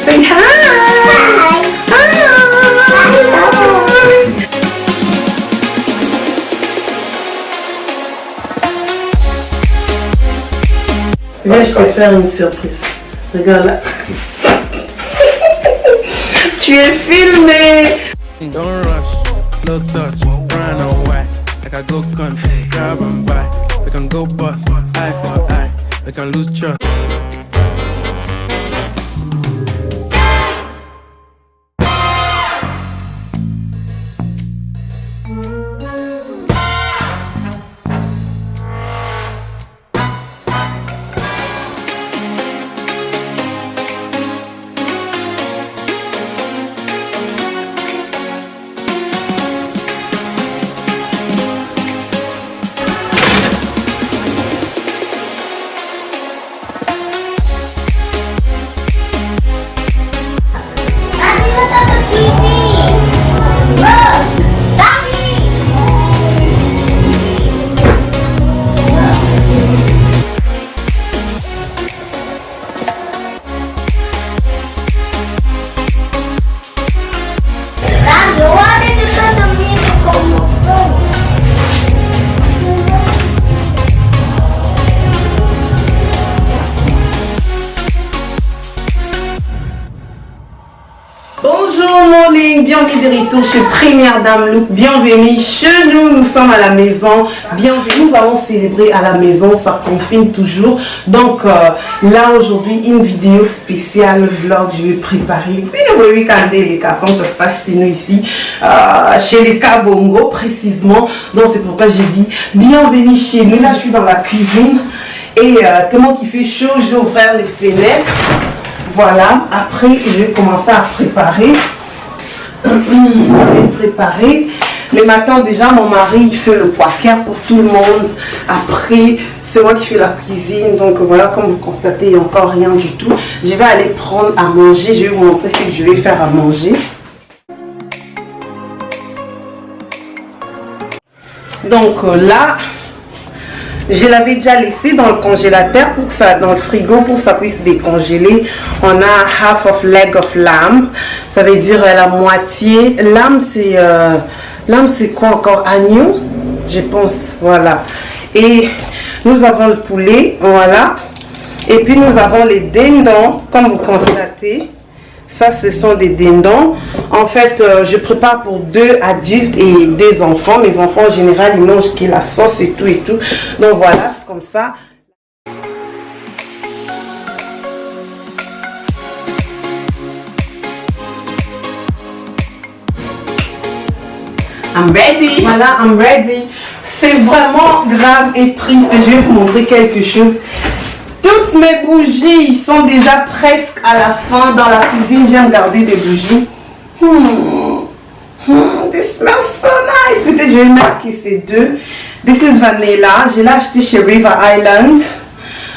Say hi. Hi. Viens, je vais faire une surprise. Regarde là. Tu es filmé. Don't rush, slow touch, run away. Like I go country, grab and buy. We can go bust, eye for eye. We can lose trust. Bienvenue de retour chez Première Dame Look, bienvenue chez nous, nous sommes à la maison, bienvenue, nous allons célébrer à la maison, ça confine toujours, donc là aujourd'hui une vidéo spéciale vlog, je vais préparer, puis le week-end les cas, comme ça se passe chez nous ici, chez les Kabongo précisément, donc c'est pourquoi j'ai dit bienvenue chez nous, là je suis dans la cuisine et tellement qu'il fait chaud, j'ai ouvert les fenêtres, voilà, après je vais commencer à préparer. Préparer. Le matin déjà mon mari il fait le quaker pour tout le monde. Après c'est moi qui fais la cuisine. Donc voilà, comme vous constatez il n'y a encore rien du tout. Je vais aller prendre à manger. Je vais vous montrer ce que je vais faire à manger. Donc là je l'avais déjà laissé dans le congélateur pour que ça, dans le frigo pour que ça puisse décongeler. On a half of leg of lamb, ça veut dire la moitié. Lamb c'est quoi encore? Agneau, je pense. Voilà. Et nous avons le poulet, voilà. Et puis nous avons les dindons, comme vous constatez. Ça, ce sont des dindons. En fait, je prépare pour 2 adultes et 2 enfants. Mes enfants, en général, ils mangent que la sauce et tout et tout. Donc voilà, c'est comme ça. I'm ready. Voilà, I'm ready. C'est vraiment grave et triste. Je vais vous montrer quelque chose. Toutes mes bougies sont déjà presque à la fin dans la cuisine. J'aime garder des bougies. This smells so nice. Peut-être je vais marquer ces deux. This is vanilla. Je l'ai acheté chez River Island.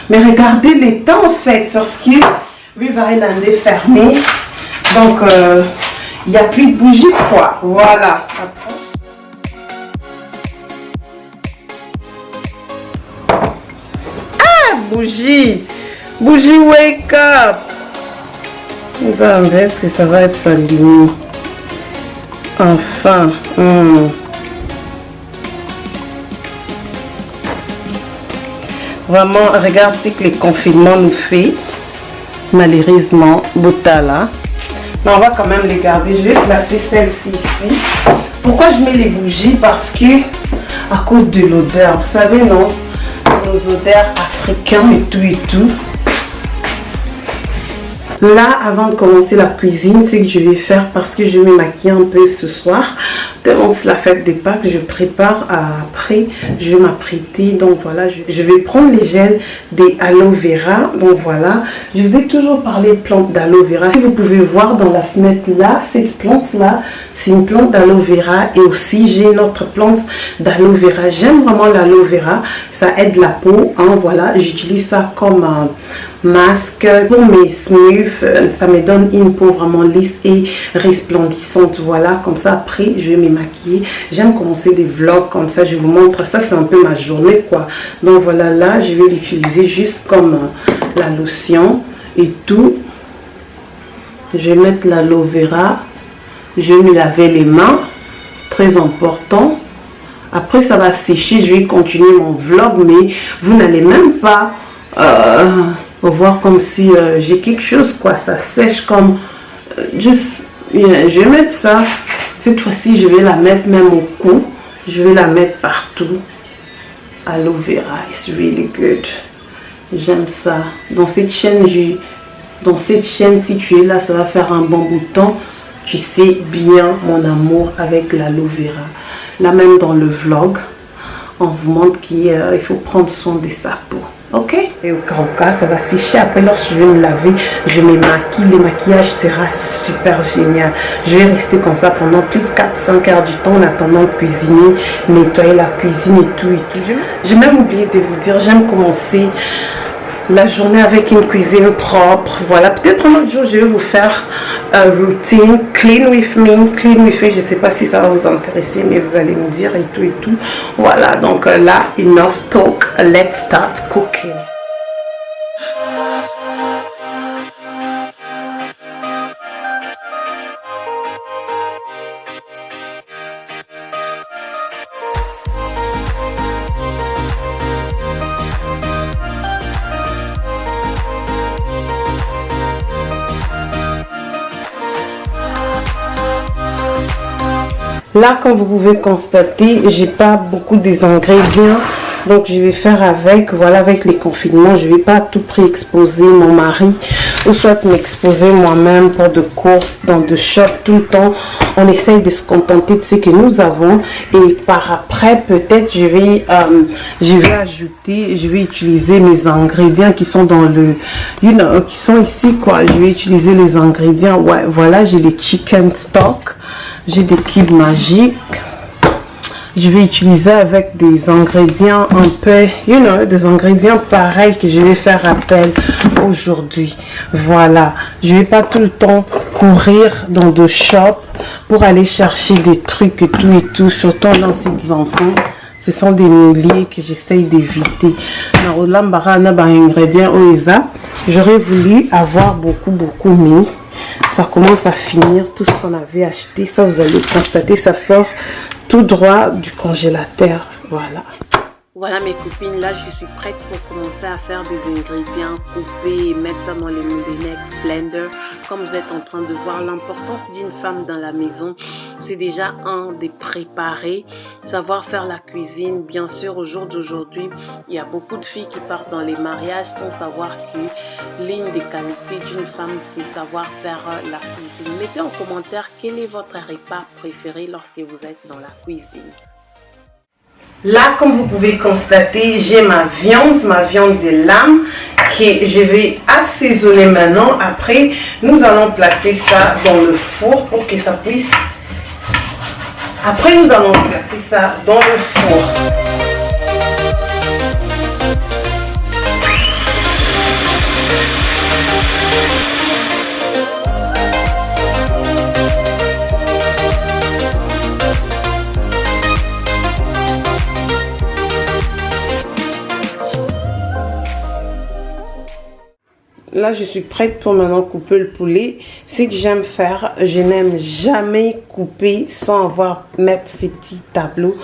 Mais regardez les temps en fait. Parce que River Island est fermé. Donc il n'y a plus de bougies quoi. Voilà. Après. Bougie, bougie, wake up. Est-ce que ça va être s'allumer? Enfin. Vraiment, regarde ce que les confinements nous fait. Malheureusement, Botala. Mais on va quand même les garder. Je vais placer celle-ci ici. Pourquoi je mets les bougies? Parce que à cause de l'odeur. Vous savez, non? Nos odeurs africains et tout. Là, avant de commencer la cuisine, c'est que je vais faire parce que je vais me maquiller un peu ce soir. Tellement c'est la fête des Pâques, je prépare après, je vais m'apprêter. Donc voilà, je vais prendre les gels des aloe vera. Donc voilà, je vous ai toujours parlé de plantes d'aloe vera. Si vous pouvez voir dans la fenêtre là, cette plante là, c'est une plante d'aloe vera. Et aussi, j'ai une autre plante d'aloe vera. J'aime vraiment l'aloe vera, ça aide la peau. Hein, voilà, j'utilise ça comme masque pour mes smooths. Ça me donne une peau vraiment lisse et resplendissante. Voilà, comme ça après je vais me maquiller. J'aime commencer des vlogs comme ça, je vous montre. Ça c'est un peu ma journée quoi. Donc voilà, là je vais l'utiliser juste comme la lotion et tout. Je vais mettre l'aloe vera. Je vais me laver les mains. C'est très important. Après, ça va sécher. Je vais continuer mon vlog, mais vous n'allez même pas voir comme si j'ai quelque chose, quoi. Ça sèche comme... juste, je vais mettre ça. Cette fois-ci, je vais la mettre même au cou. Je vais la mettre partout. Aloe vera, it's really good. J'aime ça. Dans cette chaîne, si tu es là, ça va faire un bon bout de temps. Tu sais bien mon amour avec l'aloe vera. Là même dans le vlog, on vous montre qu'il faut prendre soin de sa peau. Ok? Et au cas, ça va sécher. Après, lorsque je vais me laver, je me maquille. Le maquillage sera super génial. Je vais rester comme ça pendant plus de 4-5 heures du temps en attendant de cuisiner, nettoyer la cuisine et tout. J'ai même oublié de vous dire, j'aime commencer la journée avec une cuisine propre. Voilà, peut-être un autre jour je vais vous faire routine clean with me. Je sais pas si ça va vous intéresser, mais vous allez me dire et tout. Voilà, donc là, enough talk, let's start cooking. Là, comme vous pouvez constater, j'ai pas beaucoup des ingrédients, donc je vais faire avec. Voilà, avec les confinements, je vais pas à tout prix exposer mon mari ou soit m'exposer moi-même pour de courses dans de shops tout le temps. On essaye de se contenter de ce que nous avons et par après peut-être je vais ajouter, je vais utiliser mes ingrédients qui sont dans le, qui sont ici, quoi. Je vais utiliser les ingrédients. Ouais, voilà, j'ai les chicken stock. J'ai des cubes magiques. Je vais utiliser avec des ingrédients un peu, des ingrédients pareils que je vais faire appel aujourd'hui. Voilà. Je vais pas tout le temps courir dans de shops pour aller chercher des trucs et tout. Surtout dans ces enfants. Ce sont des milliers que j'essaye d'éviter. J'aurais voulu avoir beaucoup, mais ça commence à finir tout ce qu'on avait acheté. Ça, vous allez constater, ça sort tout droit du congélateur. Voilà. Voilà mes copines, là je suis prête pour commencer à faire des ingrédients, couper et mettre ça dans les Moulinex Blender. Comme vous êtes en train de voir, l'importance d'une femme dans la maison, c'est déjà de préparer, savoir faire la cuisine. Bien sûr, au jour d'aujourd'hui, il y a beaucoup de filles qui partent dans les mariages sans savoir que l'une des qualités d'une femme, c'est savoir faire la cuisine. Mettez en commentaire quel est votre repas préféré lorsque vous êtes dans la cuisine. Là, comme vous pouvez constater, j'ai ma viande de lame que je vais assaisonner maintenant. Après, nous allons placer ça dans le four pour que ça puisse... Après, nous allons placer ça dans le four. Là, je suis prête pour maintenant couper le poulet. Ce que j'aime faire, je n'aime jamais couper sans mettre ces petits tableaux.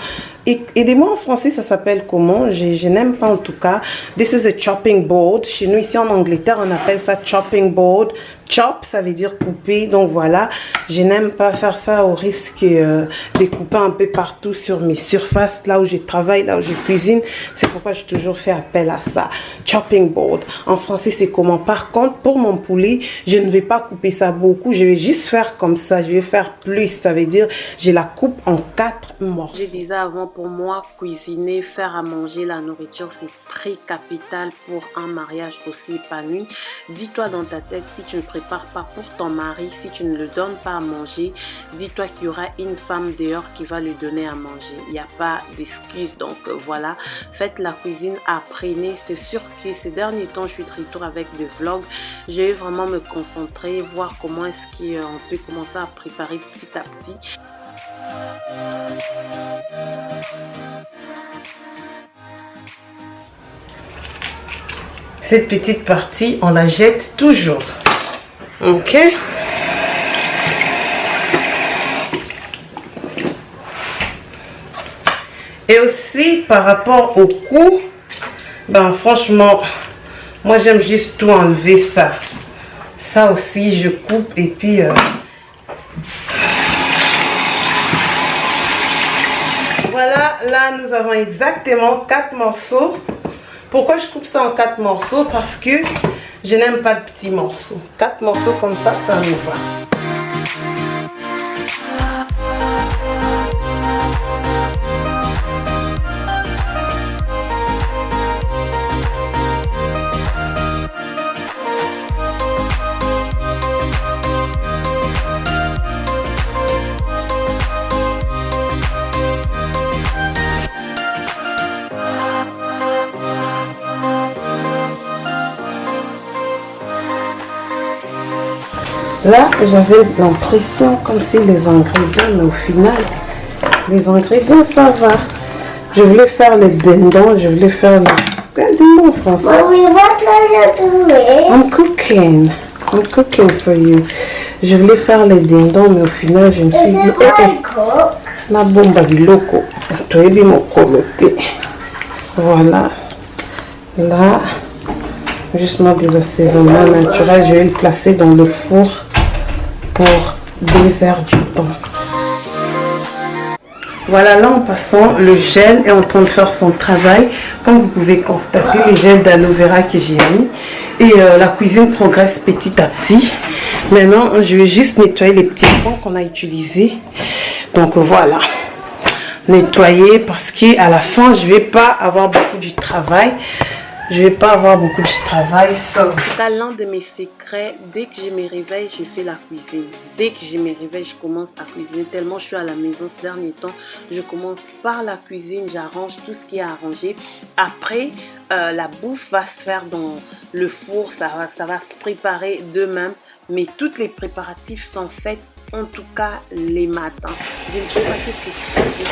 Aidez-moi en français, ça s'appelle comment? Je n'aime pas en tout cas. This is a chopping board. Chez nous, ici en Angleterre, on appelle ça chopping board. Chop, ça veut dire couper. Donc voilà, je n'aime pas faire ça au risque de couper un peu partout sur mes surfaces, là où je travaille, là où je cuisine. C'est pourquoi j'ai toujours fait appel à ça. Chopping board. En français, c'est comment? Par contre, pour mon poulet, je ne vais pas couper ça beaucoup. Je vais juste faire comme ça. Je vais faire plus. Ça veut dire, je la coupe en 4 morceaux. Je disais avant, pour moi, cuisiner, faire à manger, la nourriture, c'est très capital pour un mariage aussi épanoui. Dis-toi dans ta tête, si tu ne prépares pas pour ton mari, si tu ne le donnes pas à manger, dis-toi qu'il y aura une femme dehors qui va lui donner à manger. Il n'y a pas d'excuse. Donc voilà, faites la cuisine, apprenez. C'est sûr que ces derniers temps, je suis de retour avec des vlogs. Je vais vraiment me concentrer, voir comment est-ce qu'on peut commencer à préparer petit à petit. Cette petite partie, on la jette toujours. Ok. Et aussi par rapport au cou, ben franchement, moi j'aime juste tout enlever ça. Ça aussi je coupe et puis voilà, là nous avons exactement 4 morceaux. Pourquoi je coupe ça en 4 morceaux? Parce que je n'aime pas de petits morceaux. 4 morceaux comme ça nous va. Là, j'avais l'impression comme si les ingrédients, mais au final, les ingrédients, ça va. Je voulais faire les dindons, je voulais faire les dindons en français. Mommy, what are you doing? I'm cooking. I'm cooking for you. Je voulais faire les dindons, mais au final, je me suis dit, la bombe à biloko. Tu es bien mon coloté. Voilà. Là, justement des assaisonnements naturels, je vais le placer dans le four pour 2 heures du temps. Voilà, là en passant, le gel est en train de faire son travail. Comme vous pouvez constater, les gels d'aloe vera que j'ai mis. Et la cuisine progresse petit à petit. Maintenant, je vais juste nettoyer les petits points qu'on a utilisés. Donc voilà, nettoyer parce qu'à la fin, je ne vais pas avoir beaucoup de travail. Je vais pas avoir beaucoup de travail. En tout cas, l'un de mes secrets, dès que je me réveille, je fais la cuisine. Dès que je me réveille, je commence à cuisiner. Tellement je suis à la maison ces derniers temps, je commence par la cuisine, j'arrange tout ce qui est arrangé. Après, la bouffe va se faire dans le four, ça va se préparer de même. Mais tous les préparatifs sont faits, en tout cas les matins. Je ne sais pas ce que tu fais. Je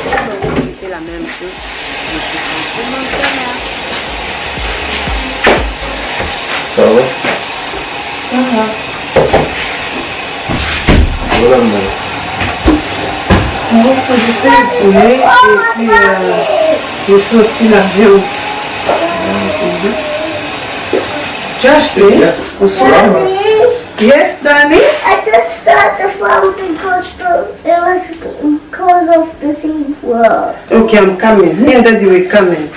fais la même chose. Je fais simplement le Ça va? Ça va. Voilà, Moi, je fais le poulet et puis je fais aussi la viande. Tu as acheté au supermarché? Yes, Danny? I just got the phone because of the SeaWorld. Okay, I'm coming. Me and Daddy, we're coming.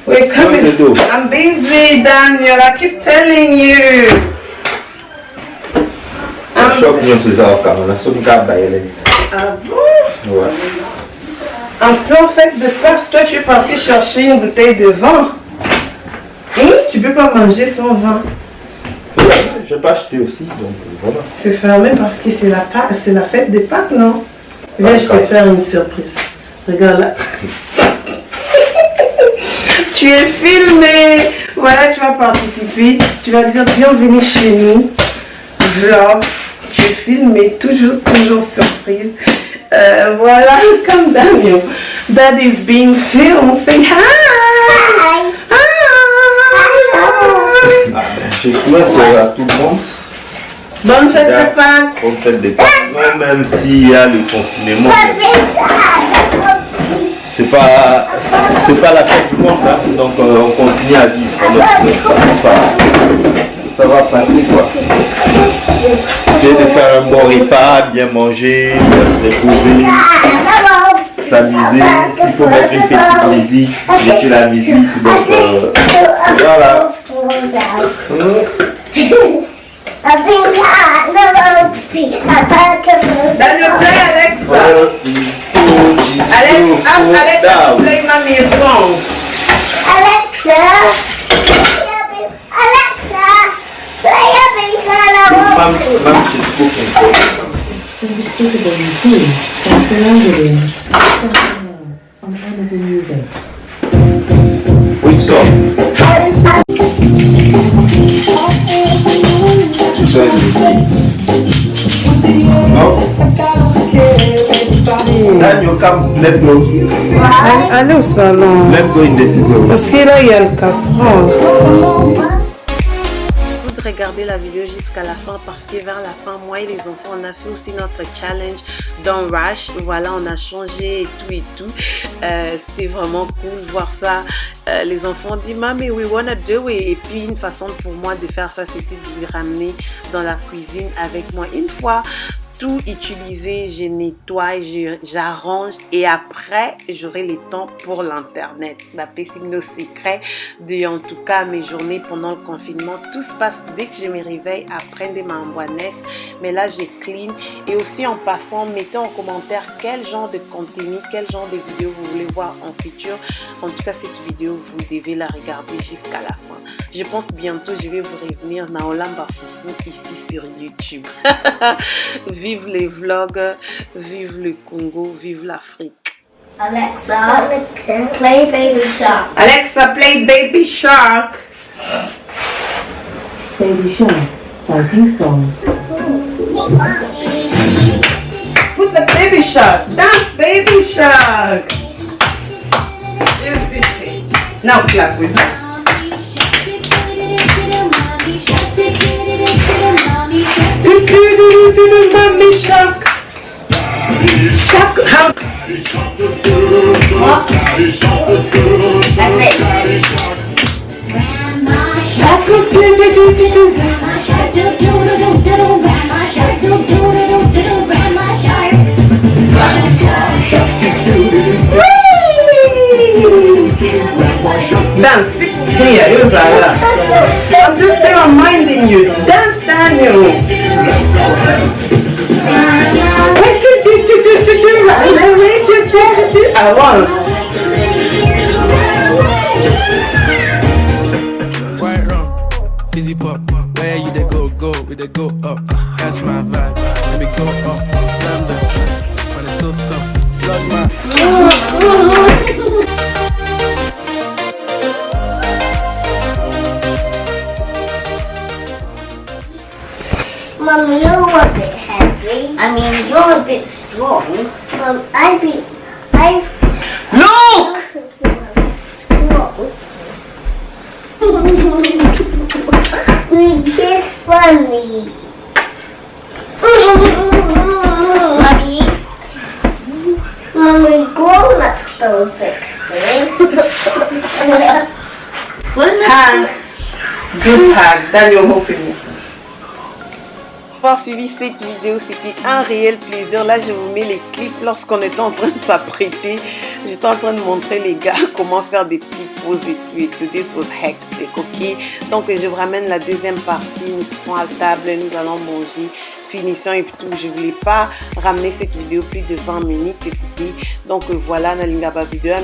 We're coming. What do you do? I'm busy, Daniel. I keep telling you. Choque de César au Cameroun, c'est une carte d'ailleurs. Ah bon? Ouais. Un plan fait de Pâques. Toi, tu es parti chercher une bouteille de vin. Tu peux pas manger sans vin. Je peux acheter aussi, donc voilà. C'est fermé parce que c'est la fête des Pâques, non? Viens, je vais te faire une surprise. Regarde là. Tu es filmé. Voilà, tu vas participer. Tu vas dire bienvenue chez nous. Vlog. Tu es filmé. Toujours surprise. Voilà, comme Daniel. That is being filmed. Say hi. Hi. Je souhaite à tout le monde Bonne fête de Pâques. bonne fête des Pâques. Non, même s'il y a le confinement, c'est pas la fête du monde, hein. Donc on continue à vivre. Ça va passer quoi. Essayez de faire un bon repas, bien manger, bien se reposer, s'amuser. S'il faut mettre une petite musique, mettez la musique. Donc voilà. Daniel, play Alexa. Alexa, play Mommy a song. Alexa, play a big Mam, she's cooking. Which song? Tu sais non? Daniel, come, let's go. Allez au salon. Let's go in the city. Parce que là, il y a le casserole. regardé la vidéo jusqu'à la fin parce que vers la fin, moi et les enfants, on a fait aussi notre challenge dans Rush. Voilà, on a changé et tout. C'était vraiment cool de voir ça. Les enfants ont dit, Mommy, we wanna do it. Et puis, une façon pour moi de faire ça, c'était de les ramener dans la cuisine avec moi. Une fois tout utilisé, je nettoie, j'arrange et après j'aurai le temps pour l'internet. La nos secrets de en tout cas mes journées pendant le confinement. Tout se passe dès que je me réveille après de ma net. Mais là j'ai clean et aussi en passant, mettez en commentaire quel genre de contenu, quel genre de vidéo vous voulez voir en futur. En tout cas cette vidéo vous devez la regarder jusqu'à la fin. Je pense bientôt je vais vous revenir dans Olamba Foufou ici sur YouTube. Vive les vlogs, vive le Congo, vive l'Afrique. Alexa, play Baby Shark. Alexa, play Baby Shark. Baby Shark, Donkey Kong. Put the Baby Shark. Dance Baby Shark. You sit. Now clap with her. Mommy Shark. Shark. How? What? That's it. Grandma Shark. Grandma Shark, do do do do do do. Grandma Shark, do do do do do do. Grandma Shark. Dance. Here, use that. I'm just there reminding you. Dance, Daniel. I want. White rum, fizzy pop. Where you they go, we they go up. Catch my vibe, let me go up. Slam the track, when it's so tough. Flood my. Mom, you're a bit heavy. I mean, you're a bit strong. Mom, Look! It's funny. Mommy, grown-ups don't fix this. Hug. Good hug. Daniel, hoping. Avoir suivi cette vidéo, c'était un réel plaisir. Là je vous mets les clips lorsqu'on était en train de s'apprêter. J'étais en train de montrer les gars comment faire des petits poses et tout. This was hectic, ok. Donc je vous ramène la deuxième partie. Nous serons à table, nous allons manger, finissons et tout. Je voulais pas ramener cette vidéo plus de 20 minutes, écoutez. Donc voilà, Nalingaba vidéo,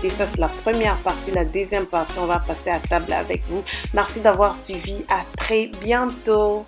c'était ça, c'est la première partie. La deuxième partie, on va passer à table avec vous. Merci d'avoir suivi, à très bientôt.